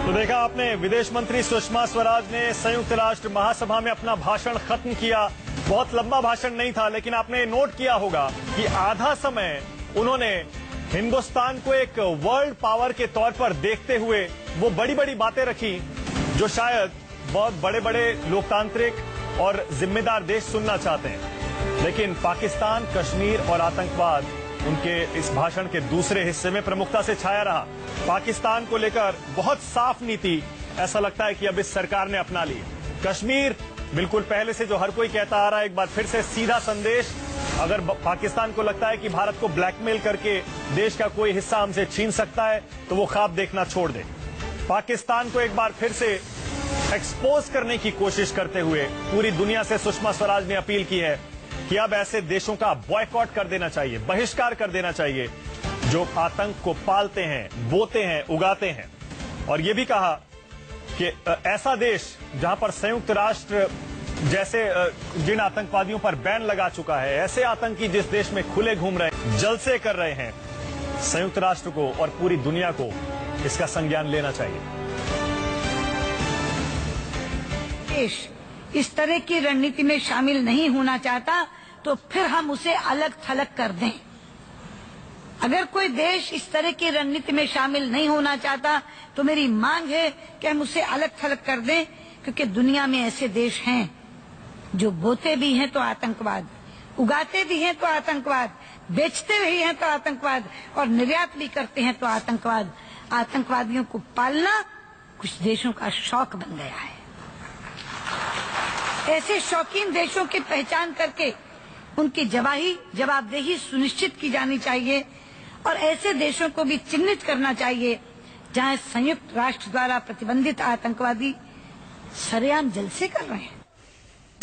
तो देखा आपने, विदेश मंत्री सुषमा स्वराज ने संयुक्त राष्ट्र महासभा में अपना भाषण खत्म किया। बहुत लंबा भाषण नहीं था, लेकिन आपने नोट किया होगा कि आधा समय उन्होंने हिंदुस्तान को एक वर्ल्ड पावर के तौर पर देखते हुए वो बड़ी बड़ी बातें रखी जो शायद बहुत बड़े बड़े लोकतांत्रिक और जिम्मेदार देश सुनना चाहते हैं। लेकिन पाकिस्तान, कश्मीर और आतंकवाद उनके इस भाषण के दूसरे हिस्से में प्रमुखता से छाया रहा। पाकिस्तान को लेकर बहुत साफ नीति ऐसा लगता है कि अब इस सरकार ने अपना ली। कश्मीर बिल्कुल पहले से जो हर कोई कहता आ रहा है, एक बार फिर से सीधा संदेश, अगर पाकिस्तान को लगता है कि भारत को ब्लैकमेल करके देश का कोई हिस्सा हमसे छीन सकता है तो वो ख्वाब देखना छोड़ दे। पाकिस्तान को एक बार फिर से एक्सपोज करने की कोशिश करते हुए पूरी दुनिया से सुषमा स्वराज ने अपील की है कि अब ऐसे देशों का बॉयकॉट कर देना चाहिए, बहिष्कार कर देना चाहिए जो आतंक को पालते हैं, बोते हैं, उगाते हैं। और यह भी कहा कि ऐसा देश जहां पर संयुक्त राष्ट्र जैसे जिन आतंकवादियों पर बैन लगा चुका है, ऐसे आतंकी जिस देश में खुले घूम रहे हैं, जलसे कर रहे हैं, संयुक्त राष्ट्र को और पूरी दुनिया को इसका संज्ञान लेना चाहिए। देश इस तरह की रणनीति में शामिल नहीं होना चाहता तो फिर हम उसे अलग थलग कर दें। अगर कोई देश इस तरह की रणनीति में शामिल नहीं होना चाहता तो मेरी मांग है कि हम उसे अलग थलग कर दें, क्योंकि दुनिया में ऐसे देश हैं जो बोते भी हैं तो आतंकवाद, उगाते भी हैं तो आतंकवाद, बेचते भी हैं तो आतंकवाद और निर्यात भी करते हैं तो आतंकवाद। आतंकवादियों को पालना कुछ देशों का शौक बन गया है। ऐसे शौकीन देशों की पहचान करके उनकी जवाबदेही सुनिश्चित की जानी चाहिए और ऐसे देशों को भी चिन्हित करना चाहिए जहां संयुक्त राष्ट्र द्वारा प्रतिबंधित आतंकवादी सरेआम जलसे कर रहे हैं।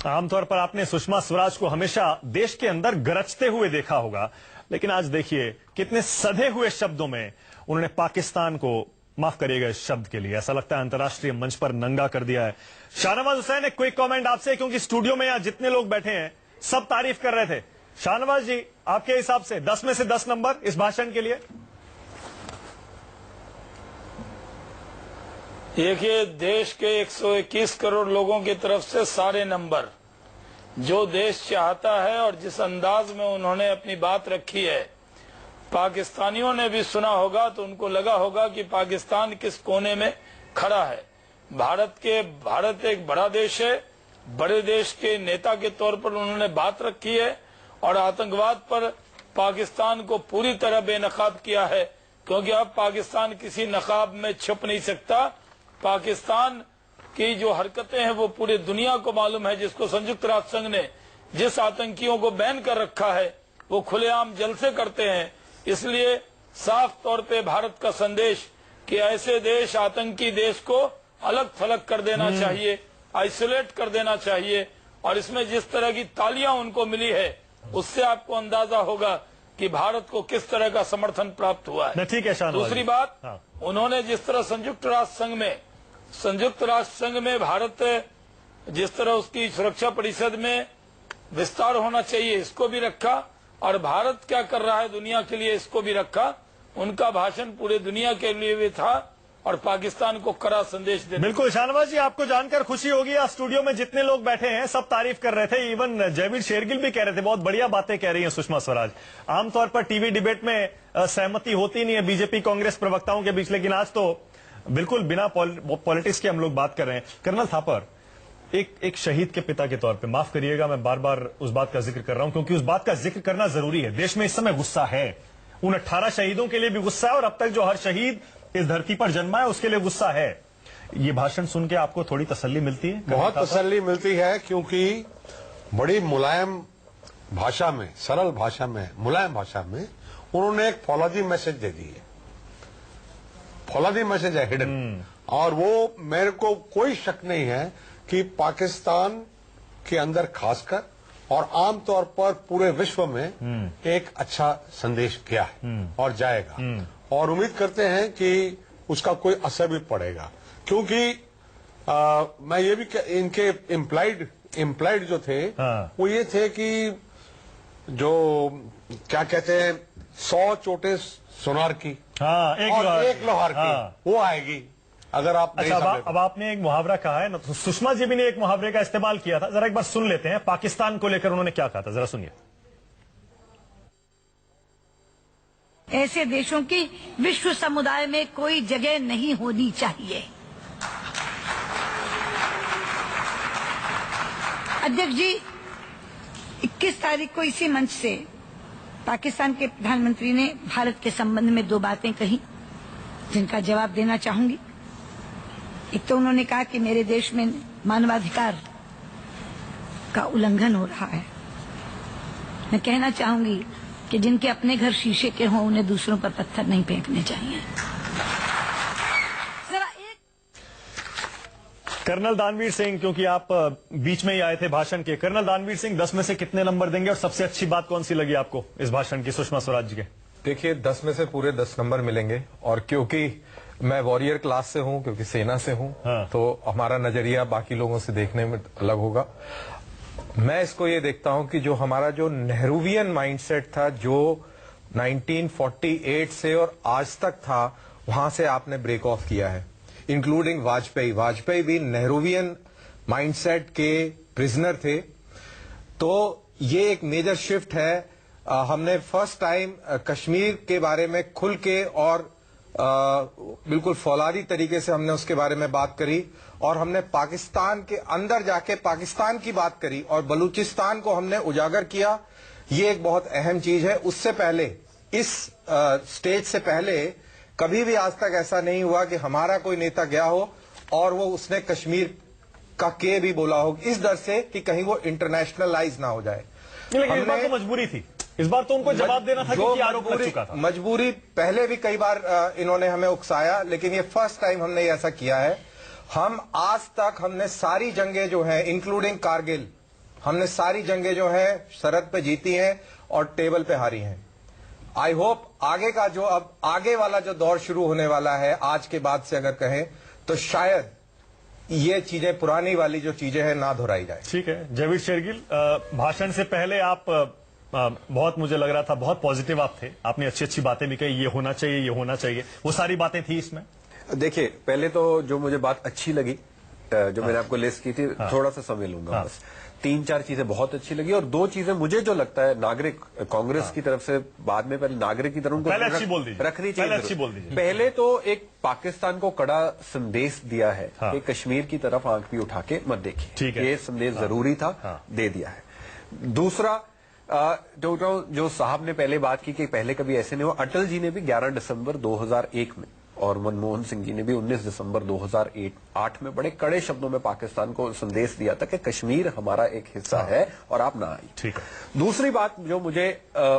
आमतौर पर आपने सुषमा स्वराज को हमेशा देश के अंदर गरजते हुए देखा होगा, लेकिन आज देखिए कितने सधे हुए शब्दों में उन्होंने पाकिस्तान को, माफ करिएगा इस शब्द के लिए, ऐसा लगता है अंतर्राष्ट्रीय मंच पर नंगा कर दिया है। शाहनवाज हुसैन, एक क्विक कमेंट आपसे, क्योंकि स्टूडियो में यहां जितने लोग बैठे हैं सब तारीफ कर रहे थे। शाहनवाज जी, आपके हिसाब से 10 में से 10 नंबर इस भाषण के लिए। देखिए, देश के 121 करोड़ लोगों की तरफ से सारे नंबर, जो देश चाहता है और जिस अंदाज में उन्होंने अपनी बात रखी है, पाकिस्तानियों ने भी सुना होगा तो उनको लगा होगा कि पाकिस्तान किस कोने में खड़ा है। भारत एक बड़ा देश है, बड़े देश के नेता के तौर पर उन्होंने बात रखी है और आतंकवाद पर पाकिस्तान को पूरी तरह बेनकाब किया है, क्योंकि अब पाकिस्तान किसी नकाब में छुप नहीं सकता। पाकिस्तान की जो हरकतें हैं वो पूरी दुनिया को मालूम है। जिसको संयुक्त राष्ट्र संघ ने जिस आतंकियों को बैन कर रखा है वो खुलेआम जलसे करते हैं। इसलिए साफ तौर पे भारत का संदेश कि ऐसे देश, आतंकी देश को अलग थलग कर देना चाहिए, आइसोलेट कर देना चाहिए। और इसमें जिस तरह की तालियां उनको मिली है उससे आपको अंदाजा होगा कि भारत को किस तरह का समर्थन प्राप्त हुआ है। ठीक है। दूसरी बात, उन्होंने जिस तरह संयुक्त राष्ट्र संघ में भारत जिस तरह उसकी सुरक्षा परिषद में विस्तार होना चाहिए इसको भी रखा, और भारत क्या कर रहा है दुनिया के लिए इसको भी रखा। उनका भाषण पूरे दुनिया के लिए भी था और पाकिस्तान को कड़ा संदेश देना। बिल्कुल शाहनवाज जी, आपको जानकर खुशी होगी, आज स्टूडियो में जितने लोग बैठे हैं सब तारीफ कर रहे थे। इवन जयवीर शेरगिल भी कह रहे थे बहुत बढ़िया बातें कह रही हैं सुषमा स्वराज। आमतौर पर टीवी डिबेट में सहमति होती नहीं है बीजेपी कांग्रेस प्रवक्ताओं के बीच, लेकिन आज तो बिल्कुल बिना पॉलिटिक्स के हम लोग बात कर रहे हैं। कर्नल थापर, एक शहीद के पिता के तौर पे, माफ करिएगा मैं बार बार उस बात का जिक्र कर रहा हूं क्योंकि उस बात का जिक्र करना जरूरी है। देश में इस समय गुस्सा है, उन 18 शहीदों के लिए भी गुस्सा है और अब तक जो हर शहीद इस धरती पर जन्मा है उसके लिए गुस्सा है। ये भाषण सुन के आपको थोड़ी तसल्ली मिलती है? बहुत तसल्ली मिलती है, क्योंकि बड़ी मुलायम भाषा में, सरल भाषा में, मुलायम भाषा में उन्होंने एक फौलादी मैसेज दे दी है। फौलादी मैसेज है, हिडन, और वो मेरे को कोई शक नहीं है कि पाकिस्तान के अंदर खासकर और आमतौर पर पूरे विश्व में एक अच्छा संदेश गया है और जाएगा, और उम्मीद करते हैं कि उसका कोई असर भी पड़ेगा। क्योंकि मैं ये भी, इनके इम्प्लाइड जो थे वो ये थे कि जो क्या कहते हैं 100 चोटें सोनार की, एक लोहार की वो आएगी। अगर आप नहीं अच्छा, समझे तो। अब आपने एक मुहावरा कहा है ना, तो सुषमा जी भी ने एक मुहावरे का इस्तेमाल किया था, जरा एक बार सुन लेते हैं पाकिस्तान को लेकर उन्होंने क्या कहा था, जरा सुनिए। ऐसे देशों की विश्व समुदाय में कोई जगह नहीं होनी चाहिए। अध्यक्ष जी, 21 तारीख को इसी मंच से पाकिस्तान के प्रधानमंत्री ने भारत के संबंध में 2 बातें कही, जिनका जवाब देना चाहूंगी। एक तो उन्होंने कहा कि मेरे देश में मानवाधिकार का उल्लंघन हो रहा है। मैं कहना चाहूंगी कि जिनके अपने घर शीशे के हों, उन्हें दूसरों पर पत्थर नहीं फेंकने चाहिए। जरा एक कर्नल दानवीर सिंह, क्योंकि आप बीच में ही आए थे भाषण के, कर्नल दानवीर सिंह 10 में से कितने नंबर देंगे और सबसे अच्छी बात कौन सी लगी आपको इस भाषण की सुषमा स्वराज जी के? देखिए, 10 में से पूरे 10 नंबर मिलेंगे, और क्योंकि मैं वॉरियर क्लास से हूं, क्योंकि सेना से हूं, तो हमारा नजरिया बाकी लोगों से देखने में अलग होगा। मैं इसको ये देखता हूं कि जो हमारा जो नेहरूवियन माइंडसेट था, जो 1948 से और आज तक था, वहां से आपने ब्रेक ऑफ किया है, इंक्लूडिंग वाजपेयी। वाजपेयी भी नेहरूवियन माइंडसेट के प्रिजनर थे। तो ये एक मेजर शिफ्ट है। हमने फर्स्ट टाइम कश्मीर के बारे में खुल के और बिल्कुल फौलादी तरीके से हमने उसके बारे में बात करी, और हमने पाकिस्तान के अंदर जाके पाकिस्तान की बात करी और बलूचिस्तान को हमने उजागर किया। ये एक बहुत अहम चीज है। उससे पहले, इस स्टेज से पहले कभी भी आज तक ऐसा नहीं हुआ कि हमारा कोई नेता गया हो और वो उसने कश्मीर का के भी बोला हो, इस डर से कि कहीं वो इंटरनेशनलाइज ना हो जाए। लेकिन इस बार तो मजबूरी थी, इस बार तो उनको जवाब देना था क्योंकि आरोप लग चुका था। मजबूरी पहले भी कई बार इन्होंने हमें उकसाया, लेकिन ये फर्स्ट टाइम हमने ऐसा किया है। हम आज तक हमने सारी जंगें जो हैं, इंक्लूडिंग कारगिल, हमने सारी जंगें जो हैं सरहद पे जीती हैं और टेबल पे हारी हैं। आई होप आगे का जो अब आगे वाला जो दौर शुरू होने वाला है, आज के बाद से अगर कहें, तो शायद ये चीजें, पुरानी वाली जो चीजें हैं, ना दोहराई जाए। ठीक है। जयवीर शेरगिल, भाषण से पहले आप बहुत, मुझे लग रहा था बहुत पॉजिटिव आप थे, आपने अच्छी अच्छी बातें भी कही, ये होना चाहिए, ये होना चाहिए, वो सारी बातें थी इसमें? देखिए, पहले तो जो मुझे बात अच्छी लगी, जो मैंने आपको लिस्ट की थी, थोड़ा सा समय लूंगा बस। 3-4 चीजें बहुत अच्छी लगी, और 2 चीजें मुझे जो लगता है नागरिक कांग्रेस की तरफ से, बाद में पहले नागरिक की तरफ उनको पहले अच्छी बोल दीजिए, रखनी चाहिए। पहले अच्छी बोल दीजिए। पहले तो एक पाकिस्तान को कड़ा संदेश दिया है कि कश्मीर की तरफ आंख भी उठा के मत देखिए, ये संदेश जरूरी था, दे दिया है। दूसरा, जो साहब ने पहले बात की कि पहले कभी ऐसे नहीं हुआ, अटल जी ने भी 11 दिसंबर 2001 में और मनमोहन सिंह जी ने भी 19 दिसंबर 2008 में बड़े कड़े शब्दों में पाकिस्तान को संदेश दिया था कि कश्मीर हमारा एक हिस्सा है और आप ना आइए। ठीक है। दूसरी बात जो मुझे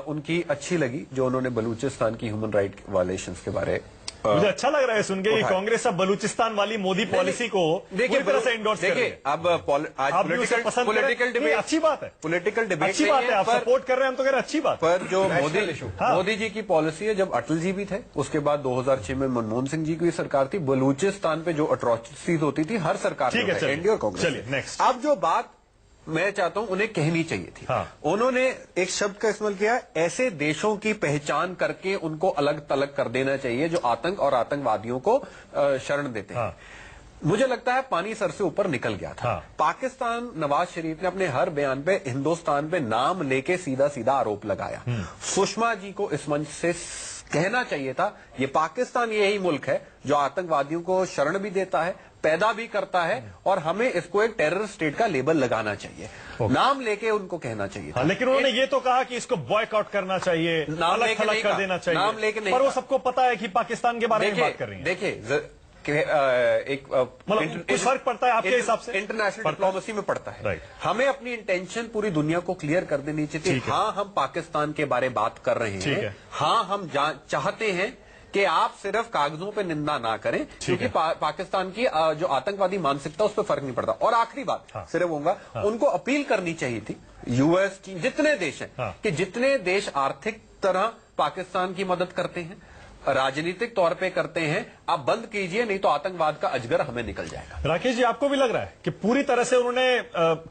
उनकी अच्छी लगी, जो उन्होंने बलूचिस्तान की ह्यूमन राइट वायलेशंस के बारे, मुझे अच्छा लग रहा है सुन के कि कांग्रेस अब बलूचिस्तान वाली मोदी पॉलिसी को पूरी तरह से एंडोर्स कर रही है। अब आज पॉलिटिकल डिबेट, अच्छी बात है, पॉलिटिकल डिबेट अच्छी बात है, आप सपोर्ट कर रहे हैं, हम तो कह रहे हैं अच्छी बात। पर जो मोदी जी की पॉलिसी है, जब अटल जी भी थे, उसके बाद 2006 में मनमोहन सिंह जी की सरकार थी, बलूचिस्तान पे जो अट्रॉसिटीज होती थी हर सरकार में, एनडीए और कांग्रेस। अब जो बात मैं चाहता हूं उन्हें कहनी चाहिए थी, उन्होंने एक शब्द का इस्तेमाल किया, ऐसे देशों की पहचान करके उनको अलग तलग कर देना चाहिए जो आतंक और आतंकवादियों को शरण देते हैं। मुझे लगता है पानी सर से ऊपर निकल गया था। पाकिस्तान, नवाज शरीफ ने अपने हर बयान पे हिंदुस्तान पे नाम लेके सीधा सीधा आरोप लगाया। सुषमा जी को इस मंच से कहना चाहिए था, ये पाकिस्तान यही मुल्क है जो आतंकवादियों को शरण भी देता है, पैदा भी करता है, और हमें इसको एक टेरर स्टेट का लेबल लगाना चाहिए। नाम लेके उनको कहना चाहिए था। लेकिन उन्होंने ये तो कहा कि इसको बॉयकॉट करना चाहिए, अलग थलग कर देना चाहिए, नाम लेके नहीं, पर वो सबको पता है कि पाकिस्तान के बारे में बात कर रही है। देखिए, एक मतलब कुछ फर्क पड़ता है आपके हिसाब से? इंटरनेशनल डिप्लोमेसी में पड़ता है। हमें अपनी इंटेंशन पूरी दुनिया को क्लियर कर देनी चाहिए। हाँ, हम पाकिस्तान के बारे बात कर रहे हैं, हाँ हम चाहते हैं कि आप सिर्फ कागजों पे निंदा ना करें, क्योंकि पाकिस्तान की जो आतंकवादी मानसिकता उस पर फर्क नहीं पड़ता। और आखिरी बात सिर्फ होगा, उनको अपील करनी चाहिए थी, यूएस की जितने देश हैं, कि जितने देश आर्थिक तरह पाकिस्तान की मदद करते हैं, राजनीतिक तौर पे करते हैं, आप बंद कीजिए, नहीं तो आतंकवाद का अजगर हमें निकल जाएगा। राकेश जी, आपको भी लग रहा है कि पूरी तरह से उन्होंने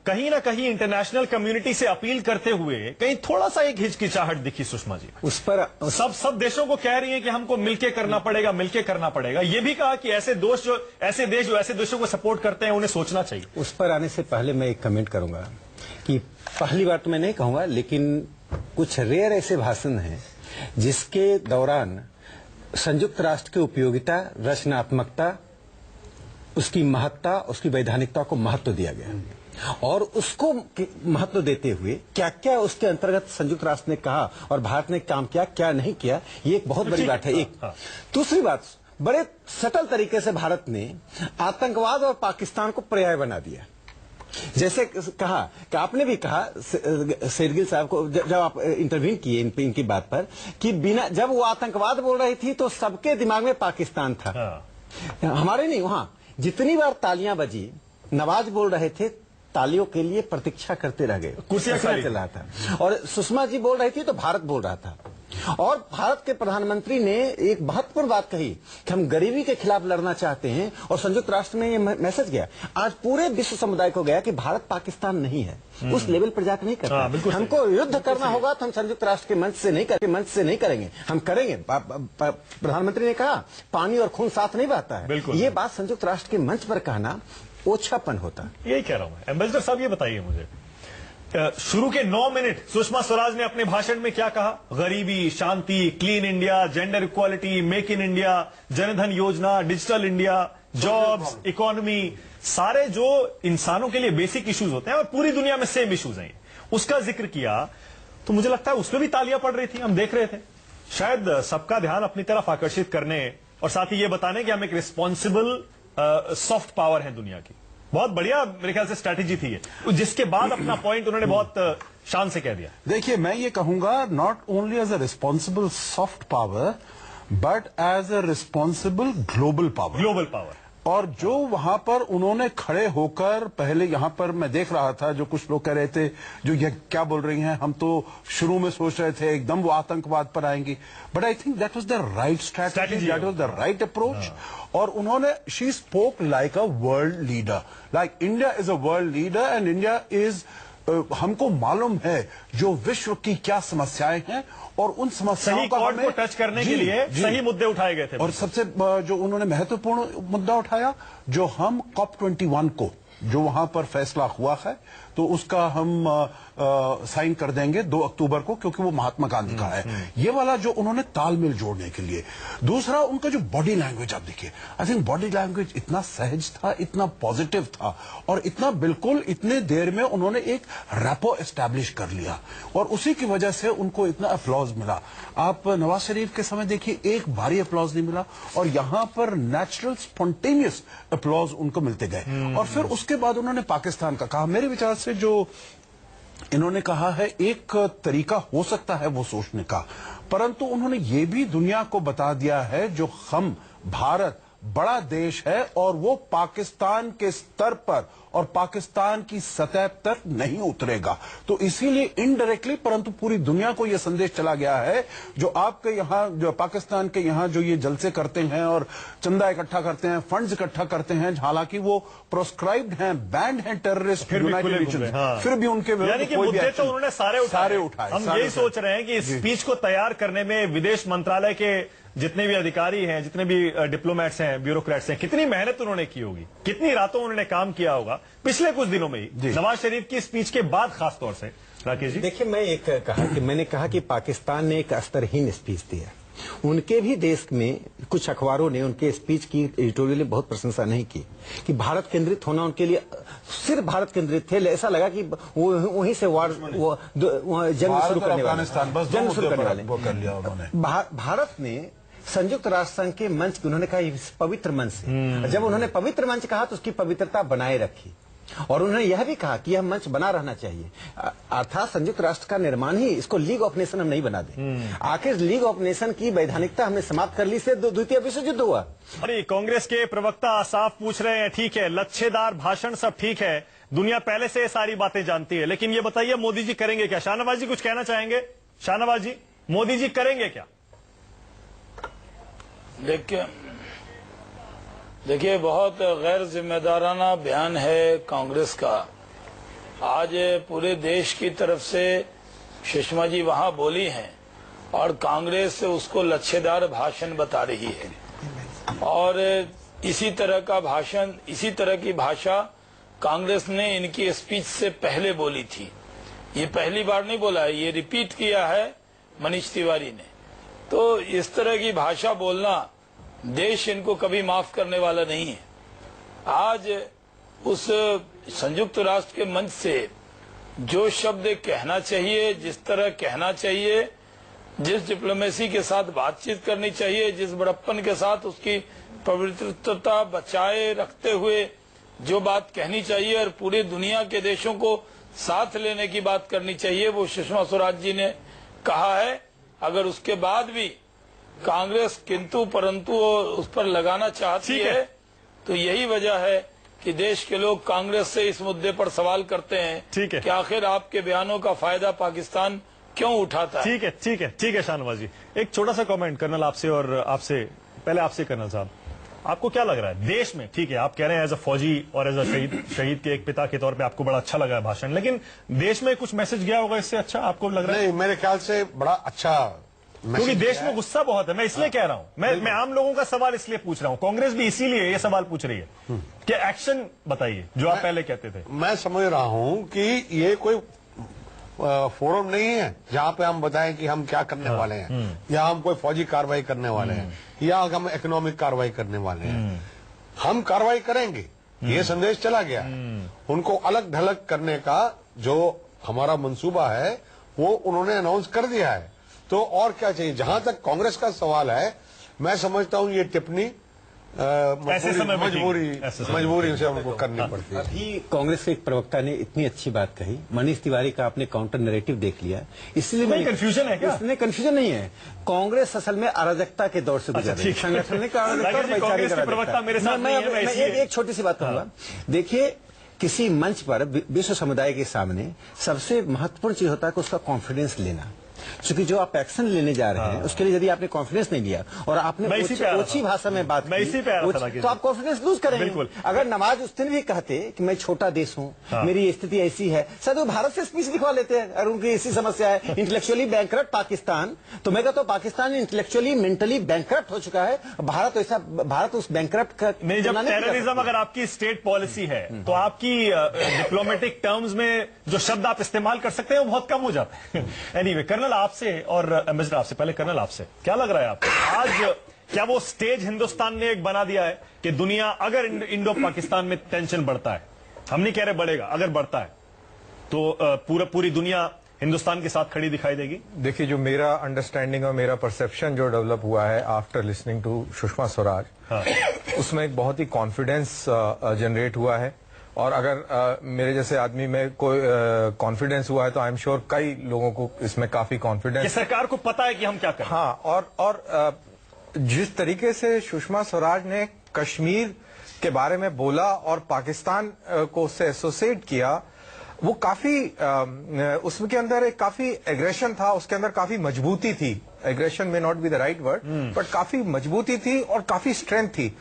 कहीं ना कहीं इंटरनेशनल कम्युनिटी से अपील करते हुए कहीं थोड़ा सा एक हिचकिचाहट दिखी सुषमा जी? उस पर सब देशों को कह रही हैं कि हमको मिलके करना पड़ेगा। ये भी कहा कि ऐसे देश जो ऐसे देशों को सपोर्ट करते हैं उन्हें सोचना चाहिए। उस पर आने से पहले मैं एक कमेंट करूंगा कि पहली बार तो मैं नहीं कहूंगा, लेकिन कुछ रेयर ऐसे भाषण हैं जिसके दौरान संयुक्त राष्ट्र की उपयोगिता, रचनात्मकता, उसकी महत्ता, उसकी वैधानिकता को महत्व दिया गया और उसको महत्व देते हुए क्या क्या उसके अंतर्गत संयुक्त राष्ट्र ने कहा और भारत ने काम किया, क्या नहीं किया, ये एक बहुत बड़ी बात है। एक दूसरी बात, बड़े सटल तरीके से भारत ने आतंकवाद और पाकिस्तान को पर्याय बना दिया। जैसे कहा कि आपने भी कहा शेरगिल साहब को जब आप इंटरव्यू किए इनकी बात पर कि बिना जब वो आतंकवाद बोल रही थी तो सबके दिमाग में पाकिस्तान था। हमारे नहीं, वहां जितनी बार तालियां बजी, नवाज बोल रहे थे, तालियों के लिए प्रतीक्षा करते रह गए, कुर्सियां चल रहा था। और सुषमा जी बोल रही थी तो भारत बोल रहा था। और भारत के प्रधानमंत्री ने एक महत्वपूर्ण बात कही कि हम गरीबी के खिलाफ लड़ना चाहते हैं और संयुक्त राष्ट्र में ये मैसेज गया, आज पूरे विश्व समुदाय को गया कि भारत पाकिस्तान नहीं है, उस लेवल पर जाकर नहीं करता। हमको युद्ध करना होगा तो हम संयुक्त राष्ट्र के मंच से नहीं करेंगे, हम करेंगे। प्रधानमंत्री ने कहा पानी और खून साथ नहीं बहता है, ये बात संयुक्त राष्ट्र के मंच पर कहना ओछापन होता। यही कह रहा हूं। एम्बेसडर साहब, ये बताइए मुझे, शुरू के 9 मिनट सुषमा स्वराज ने अपने भाषण में क्या कहा? गरीबी, शांति, clean India, gender equality, make in India, Jan Dhan Yojana, digital India, jobs, economy, सारे जो इंसानों के लिए बेसिक इश्यूज होते हैं और पूरी दुनिया में सेम इश्यूज हैं, उसका जिक्र किया। तो मुझे लगता है उसमें भी तालियां पड़ रही थी, हम देख रहे थे। शायद सबका ध्यान अपनी तरफ आकर्षित करने और साथ ही ये बताने कि हम एक रिस्पॉन्सिबल सॉफ्ट पावर है दुनिया की। बहुत बढ़िया मेरे ख्याल से स्ट्रैटेजी थी ये, जिसके बाद अपना पॉइंट उन्होंने बहुत शान से कह दिया। देखिए, मैं ये कहूंगा not only as a responsible soft power but as a responsible global power. और जो वहां पर उन्होंने खड़े होकर, पहले यहां पर मैं देख रहा था जो कुछ लोग कह रहे थे जो ये क्या बोल रही हैं, हम तो शुरू में सोच रहे थे एकदम वो आतंकवाद पर आएंगी, but I think that was the right strategy, that was the right approach. और उन्होंने, she spoke like a world leader, like India is a world leader and India is, हमको मालूम है जो विश्व की क्या समस्याएं हैं और उन समस्याओं का हमें टच करने के लिए सही मुद्दे उठाए गए थे। और सबसे जो उन्होंने महत्वपूर्ण मुद्दा उठाया, जो हम COP21 को, जो वहां पर फैसला हुआ है, तो उसका हम साइन कर देंगे 2 अक्टूबर को, क्योंकि वो महात्मा गांधी का है। ये वाला जो उन्होंने तालमेल जोड़ने के लिए। दूसरा, उनका जो बॉडी लैंग्वेज आप देखिए, आई थिंक बॉडी लैंग्वेज इतना सहज था, इतना पॉजिटिव था और इतना बिल्कुल, इतने देर में उन्होंने एक रैपो एस्टैब्लिश कर लिया और उसी की वजह से उनको इतना अप्लॉज मिला। आप नवाज शरीफ के समय देखिए, एक भारी अप्लॉज नहीं मिला और यहां पर नेचुरल स्पॉन्टेनियस अप्लॉज उनको मिलते गए। और फिर उसके बाद उन्होंने पाकिस्तान का कहा। मेरे विचार से जो इन्होंने कहा है, एक तरीका हो सकता है वो सोचने का, परंतु उन्होंने ये भी दुनिया को बता दिया है जो हम, भारत बड़ा देश है और वो पाकिस्तान के स्तर पर और पाकिस्तान की सतह तक नहीं उतरेगा। तो इसीलिए इनडायरेक्टली परंतु पूरी दुनिया को यह संदेश चला गया है, जो आपके यहाँ, जो पाकिस्तान के यहाँ जो ये जलसे करते हैं और चंदा इकट्ठा करते हैं, फंड्स इकट्ठा करते हैं, हालांकि वो प्रोस्क्राइब्ड हैं, बैंड हैं टेररिस्ट यूनाइटेड नेशंस, फिर भी उनके विरुद्ध कोई भी एक्शन, तो उन्होंने सारे उठाए। हम यही सोच रहे हैं कि इस स्पीच को तैयार करने में विदेश मंत्रालय के जितने भी अधिकारी हैं, जितने भी डिप्लोमेट्स हैं, ब्यूरोक्रेट्स हैं, कितनी मेहनत उन्होंने की होगी, कितनी रातों उन्होंने काम किया होगा पिछले कुछ दिनों में ही, नवाज शरीफ की स्पीच के बाद खास तौर से। राकेश जी, देखिए, मैंने कहा कि पाकिस्तान ने एक स्तरहीन स्पीच दिया। उनके भी देश में कुछ अखबारों ने उनके स्पीच की एडिटोरियल में बहुत प्रशंसा नहीं की कि भारत केंद्रित होना उनके लिए, सिर्फ भारत केंद्रित थे। ऐसा लगा कि वो वहीं से जंग शुरू करने वाले। भारत ने संयुक्त राष्ट्र संघ के मंच की, उन्होंने कहा पवित्र मंच है। जब उन्होंने पवित्र मंच कहा तो उसकी पवित्रता बनाए रखी और उन्होंने यह भी कहा कि यह मंच बना रहना चाहिए। अर्थात संयुक्त राष्ट्र का निर्माण ही, इसको लीग ऑफ नेशन हम नहीं बना दें। आखिर लीग ऑफ नेशन की वैधानिकता हमने समाप्त कर ली से द्वितीय विश्व युद्ध हुआ। अरे, कांग्रेस के प्रवक्ता साफ पूछ रहे हैं, ठीक है लच्छेदार भाषण सब ठीक है, दुनिया पहले से सारी बातें जानती है, लेकिन ये बताइए मोदी जी करेंगे क्या? शाहनवाज जी कुछ कहना चाहेंगे? शाहनवाज जी, मोदी जी करेंगे क्या? देखिए बहुत गैर जिम्मेदाराना बयान है कांग्रेस का। आज पूरे देश की तरफ से सुषमा जी वहां बोली हैं और कांग्रेस उसको लच्छेदार भाषण बता रही है और इसी तरह का भाषण, इसी तरह की भाषा कांग्रेस ने इनकी स्पीच से पहले बोली थी। ये पहली बार नहीं बोला है, ये रिपीट किया है मनीष तिवारी ने। तो इस तरह की भाषा बोलना देश इनको कभी माफ करने वाला नहीं है। आज उस संयुक्त राष्ट्र के मंच से जो शब्द कहना चाहिए, जिस तरह कहना चाहिए, जिस डिप्लोमेसी के साथ बातचीत करनी चाहिए, जिस बड़प्पन के साथ उसकी पवित्रता बचाए रखते हुए जो बात कहनी चाहिए और पूरी दुनिया के देशों को साथ लेने की बात करनी चाहिए, वो सुषमा स्वराज जी ने कहा है। अगर उसके बाद भी कांग्रेस किंतु परंतु उस पर लगाना चाहती है तो यही वजह है कि देश के लोग कांग्रेस से इस मुद्दे पर सवाल करते हैं कि आखिर आपके बयानों का फायदा पाकिस्तान क्यों उठाता है। ठीक है शाहनवाज जी, एक छोटा सा कमेंट कर्नल आपसे और आपसे पहले आपसे कर्नल साहब, आपको क्या लग रहा है देश में? ठीक है, आप कह रहे हैं एज अ फौजी और एज अ शहीद के एक पिता के तौर पे आपको बड़ा अच्छा लगा है भाषण, लेकिन देश में कुछ मैसेज गया होगा इससे अच्छा, आपको लग रहा है? नहीं, मेरे ख्याल से बड़ा अच्छा, क्योंकि देश में गुस्सा बहुत है। मैं इसलिए कह रहा हूं, मैं आम लोगों का सवाल इसलिए पूछ रहा हूं, कांग्रेस भी इसीलिए ये सवाल पूछ रही है कि एक्शन बताइए जो आप पहले कहते थे। मैं समझ रहा हूं कि ये कोई फोरम नहीं है जहां पे हम बताएं कि हम क्या करने वाले हैं, या हम कोई फौजी कार्रवाई करने वाले हैं, या हम इकोनॉमिक कार्रवाई करने वाले हैं। हम कार्रवाई करेंगे, ये संदेश चला गया। उनको अलग ढलग करने का जो हमारा मंसूबा है वो उन्होंने अनाउंस कर दिया है। तो और क्या चाहिए? जहां तक कांग्रेस का सवाल है, मैं समझता हूं ये टिप्पणी मजबूरी से उनको करनी पड़ती है। अभी कांग्रेस के एक प्रवक्ता ने इतनी अच्छी बात कही, मनीष तिवारी का आपने काउंटर नैरेटिव देख लिया, इसलिए कंफ्यूजन है क्या? इसमें कंफ्यूजन नहीं है। कांग्रेस असल में अराजकता के दौर से गुजर रही है। संगठन का एक छोटी सी बात कहूंगा। देखिए, किसी मंच पर विश्व समुदाय के सामने सबसे महत्वपूर्ण चीज होता है कि उसका कॉन्फिडेंस लेना। क्योंकि जो आप एक्शन लेने जा रहे हैं उसके लिए यदि आपने कॉन्फिडेंस नहीं लिया और आपने ओछी भाषा में बात की तो आप कॉन्फिडेंस लूज करेंगे। अगर नवाज उस दिन भी कहते कि मैं छोटा देश हूं, मेरी स्थिति ऐसी है, शायद वो भारत से स्पीच लिखवा लेते हैं। अगर उनकी ऐसी समस्या है इंटेलेक्चुअली बैंकरप्ट पाकिस्तान, तो मैं कहता हूं पाकिस्तान इंटेलेक्चुअली मेंटली बैंकरप्ट हो चुका है। भारत उस बैंकरप्ट का नहीं। जब टेररिज्म अगर आपकी स्टेट पॉलिसी है तो आपकी डिप्लोमेटिक टर्म्स में जो शब्द आप इस्तेमाल कर सकते हैं वो बहुत कम हो जाते हैं। एनीवे, कर्नल आपसे और एम्बेसडर आपसे, पहले कर्नल आपसे क्या लग रहा है आपको आज क्या वो स्टेज हिंदुस्तान ने एक बना दिया है कि दुनिया अगर इंडो पाकिस्तान में टेंशन बढ़ता है, हम नहीं कह रहे बढ़ेगा, अगर बढ़ता है तो पूरी दुनिया हिंदुस्तान के साथ खड़ी दिखाई देगी? देखिए, जो मेरा अंडरस्टैंडिंग और मेरा परसेप्शन जो डेवलप हुआ है after listening to Sushma Swaraj, उसमें एक बहुत ही कॉन्फिडेंस जनरेट हुआ है। और अगर मेरे जैसे आदमी में कोई कॉन्फिडेंस हुआ है तो आई एम श्योर कई लोगों को इसमें काफी कॉन्फिडेंस, सरकार को पता है कि हम क्या करें। हाँ, और जिस तरीके से सुषमा स्वराज ने कश्मीर के बारे में बोला और पाकिस्तान को उससे एसोसिएट किया, वो काफी उसके अंदर एक काफी एग्रेशन था, उसके अंदर काफी मजबूती थी। एग्रेशन में not be the right word, but काफी मजबूती थी और काफी स्ट्रेंथ थी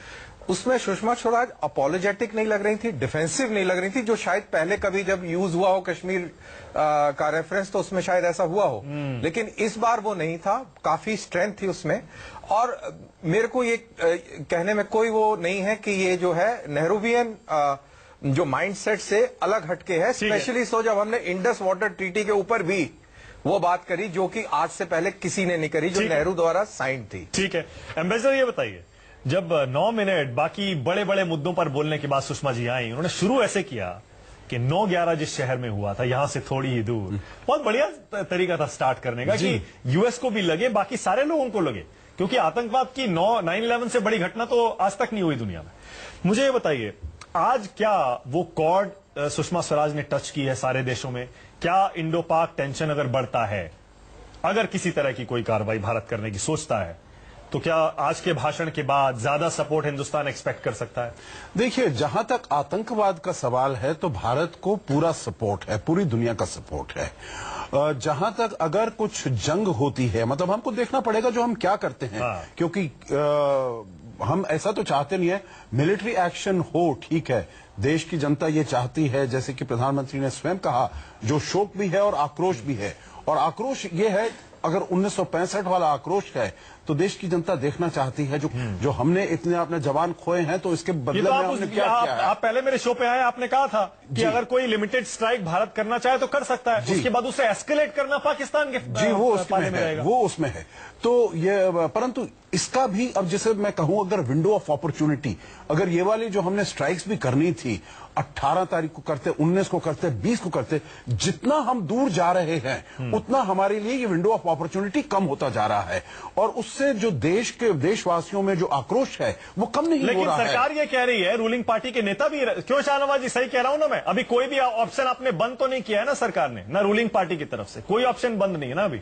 उसमें। सुषमा स्वराज अपोलोजेटिक नहीं लग रही थी, डिफेंसिव नहीं लग रही थी, जो शायद पहले कभी जब यूज हुआ हो कश्मीर का रेफरेंस तो उसमें शायद ऐसा हुआ हो, लेकिन इस बार वो नहीं था। काफी स्ट्रेंथ थी उसमें। और मेरे को ये कहने में कोई वो नहीं है कि ये जो है नेहरूवियन जो माइंडसेट से अलग हटके है। स्पेशली सो जब हमने इंडस वाटर ट्रीटी के ऊपर भी वो बात करी जो कि आज से पहले किसी ने नहीं करी, जो नेहरू द्वारा साइन थी। ठीक है, एम्बेसडर ये बताइए, जब 9 मिनट बाकी बड़े बड़े मुद्दों पर बोलने के बाद सुषमा जी आई, उन्होंने शुरू ऐसे किया कि 9/11 जिस शहर में हुआ था यहां से थोड़ी ही दूर, बहुत बढ़िया तरीका था स्टार्ट करने का कि यूएस को भी लगे, बाकी सारे लोगों को लगे, क्योंकि आतंकवाद की 9/11 से बड़ी घटना तो आज तक नहीं हुई दुनिया में। मुझे ये बताइए, आज क्या वो कॉर्ड सुषमा स्वराज ने टच की है सारे देशों में? क्या इंडो पाक टेंशन अगर बढ़ता है, अगर किसी तरह की कोई कार्रवाई भारत करने की सोचता है, तो क्या आज के भाषण के बाद ज्यादा सपोर्ट हिंदुस्तान एक्सपेक्ट कर सकता है? देखिए, जहां तक आतंकवाद का सवाल है तो भारत को पूरा सपोर्ट है, पूरी दुनिया का सपोर्ट है। जहां तक अगर कुछ जंग होती है, मतलब हमको देखना पड़ेगा जो हम क्या करते हैं, क्योंकि हम ऐसा तो चाहते नहीं है मिलिट्री एक्शन हो, ठीक है, देश की जनता ये चाहती है, जैसे कि प्रधानमंत्री ने स्वयं कहा, जो शोक भी है और आक्रोश भी है। और आक्रोश ये है, अगर 1965 वाला आक्रोश है तो देश की जनता देखना चाहती है जो हमने इतने अपने जवान खोए हैं, तो इसके बदले में हमने क्या किया है। आप पहले मेरे शो पे आए, आपने कहा था कि अगर कोई लिमिटेड स्ट्राइक भारत करना चाहे तो कर सकता है, उसके बाद उसे एस्केलेट करना पाकिस्तान के जी वो उसमें है, वो उसमें है। तो ये, परंतु इसका भी अब जैसे मैं कहूं, अगर विंडो ऑफ अपॉर्चुनिटी, अगर ये वाली जो हमने स्ट्राइक्स भी करनी थी, 18 तारीख को करते, 19 को करते, 20 को करते, जितना हम दूर जा रहे हैं उतना हमारे लिए ये विंडो ऑफ अपॉर्चुनिटी कम होता जा रहा है, और उससे जो देश के देशवासियों में जो आक्रोश है वो कम नहीं हो रहा है। लेकिन सरकार ये कह रही है, रूलिंग पार्टी के नेता भी, क्यों शाहनवाज जी, सही कह रहा हूं ना मैं, अभी कोई भी ऑप्शन आपने बंद तो नहीं किया है ना सरकार ने, ना रूलिंग पार्टी की तरफ से कोई ऑप्शन बंद नहीं है ना अभी।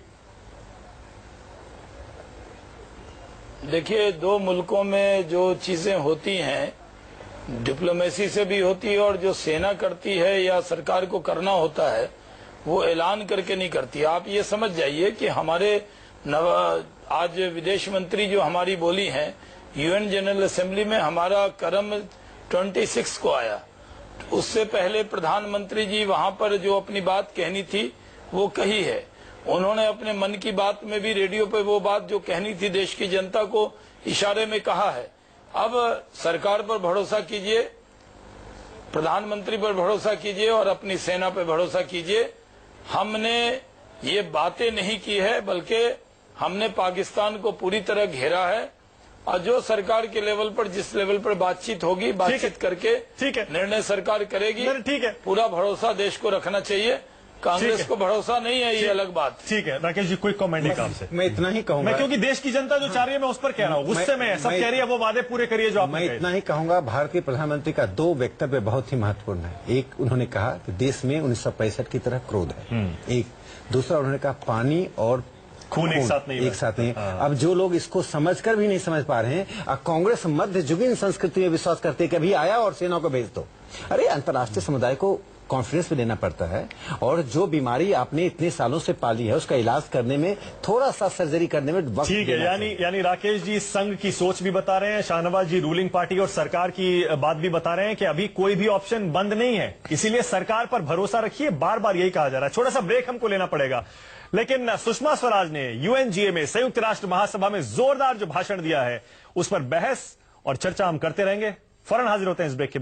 देखिए, दो मुल्कों में जो चीजें होती हैं, डिप्लोमेसी से भी होती है, और जो सेना करती है या सरकार को करना होता है वो ऐलान करके नहीं करती। आप ये समझ जाइए कि हमारे आज विदेश मंत्री जो हमारी बोली हैं, यूएन जनरल असेंबली में हमारा करम 26 को आया, उससे पहले प्रधानमंत्री जी वहां पर जो अपनी बात कहनी थी वो कही है। उन्होंने अपने मन की बात में भी रेडियो पे वो बात जो कहनी थी देश की जनता को इशारे में कहा है। अब सरकार पर भरोसा कीजिए, प्रधानमंत्री पर भरोसा कीजिए और अपनी सेना पर भरोसा कीजिए। हमने ये बातें नहीं की है, बल्कि हमने पाकिस्तान को पूरी तरह घेरा है, और जो सरकार के लेवल पर, जिस लेवल पर बातचीत होगी, बातचीत करके निर्णय सरकार करेगी। ठीक है, पूरा भरोसा देश को रखना चाहिए, कांग्रेस को भरोसा नहीं है, ये अलग बात। ठीक है राकेश जी, कोई कमेंट नहीं आपसे। मैं इतना ही कहूंगा, मैं क्योंकि देश की जनता जो चाह रही है मैं उस पर कह रहा हूँ, गुस्से में सब कह रही है वो वादे पूरे करिए जो आपने मैं इतना ही कहूंगा, भारतीय प्रधानमंत्री का 2 वक्तव्य बहुत ही महत्वपूर्ण है। एक, उन्होंने कहा कि देश में 1965 की तरह क्रोध है, एक, दूसरा उन्होंने कहा पानी और खून एक साथ नहीं है। अब जो लोग इसको समझकर भी नहीं समझ पा रहे हैं, कांग्रेस मध्ययुगीन संस्कृति में विश्वास करते कि अभी आया और सेना को भेज दो। अरे अंतर्राष्ट्रीय समुदाय को कॉन्फिडेंस भी देना पड़ता है, और जो बीमारी आपने इतने सालों से पाली है उसका इलाज करने में, थोड़ा सा सर्जरी करने में वक्त। ठीक है, यानी राकेश जी संघ की सोच भी बता रहे हैं, शाहनवाज जी रूलिंग पार्टी और सरकार की बात भी बता रहे हैं कि अभी कोई भी ऑप्शन बंद नहीं है, इसीलिए सरकार पर भरोसा रखिए, बार बार यही कहा जा रहा है। छोटा सा ब्रेक हमको लेना पड़ेगा, लेकिन सुषमा स्वराज ने यूएनजीए में, संयुक्त राष्ट्र महासभा में जोरदार जो भाषण दिया है उस पर बहस और चर्चा हम करते रहेंगे। फौरन हाजिर होते हैं इस ब्रेक के बाद।